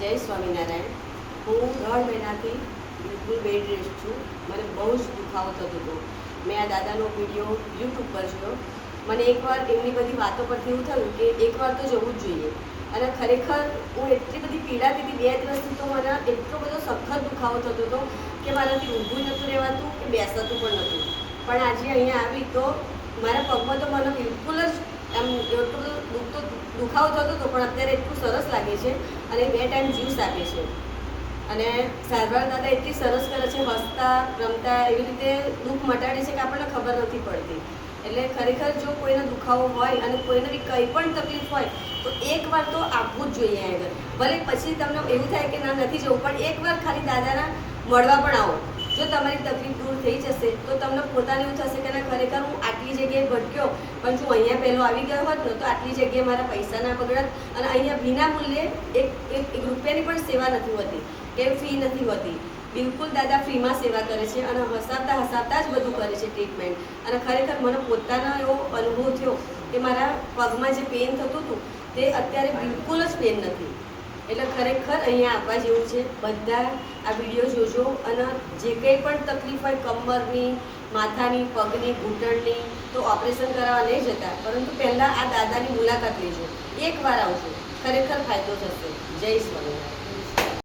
જય સ્વામિનારાયણ. હું 1.5 મહિનાથી બિલકુલ બેડ રેસ્ટ છું. મને બહુ જ દુખાવો થતો હતો. મેં આ દાદાનો વિડીયો યુટ્યુબ પર જોયો. મને એકવાર એમની બધી વાતો પરથી એવું થયું કે એકવાર તો જવું જ જોઈએ. અને ખરેખર હું એટલી બધી પીડાતી હતી 2 દિવસથી, તો મને એટલો બધો સખત દુખાવો થતો હતો કે મારાથી ઊભું નહોતું રહેવાતું કે બેસાતું પણ નહોતું. પણ આજે અહીંયા આવી તો મારા પગમાં તો મને બિલકુલ જ એમ એટલો બધો દુખાવો થતો હતો, પણ અત્યારે એટલું સરસ લાગે છે અને 2 ટાઈમ જ્યુસ આપે છે. અને સારવાર દાદા એટલી સરસ કરે છે, હસતા રમતા એવી રીતે દુઃખ મટાડે છે કે આપણને ખબર નથી પડતી. એટલે ખરેખર જો કોઈને દુખાવો હોય અને કોઈને બી કંઈ પણ તકલીફ હોય તો એકવાર તો આપવું જ જોઈએ આગળ. ભલે પછી તમને એવું થાય કે ના નથી જવું, પણ એકવાર ખાલી દાદાના મળવા પણ આવો. જો તમારી તકલીફ દૂર થઈ જશે તો તમને પોતાને એવું થશે કે ના ખરેખર હું આટલી જગ્યાએ ભટક્યો, પણ જો અહીંયા પહેલો આવી ગયો હોત ને તો આટલી જગ્યાએ મારા પૈસા ના બગડત. અને અહીંયા વિના મૂલ્યે એક રૂપિયાની પણ સેવા નથી હોતી કે ફી નથી હોતી. બિલકુલ દાદા ફ્રીમાં સેવા કરે છે અને હસાતા હસાતા જ બધું કરે છે ટ્રીટમેન્ટ. અને ખરેખર મને પોતાનો એવો અનુભવ થયો કે મારા પગમાં જે પેઇન થતું હતું તે અત્યારે બિલકુલ જ પેઇન નથી. એટલે ખરેખર અહીંયા આવવા જેવું છે. બધા આ વિડીયો જોજો અને જે કંઈ પણ તકલીફ હોય કમરની, માથાની, પગની, ઘૂંટણની, તો ઓપરેશન કરાવવા નહીં જતા, પરંતુ પહેલાં આ દાદાની મુલાકાત લેજો. એકવાર આવજો, ખરેખર ફાયદો થશે. જય સ્વામિનારાયણ.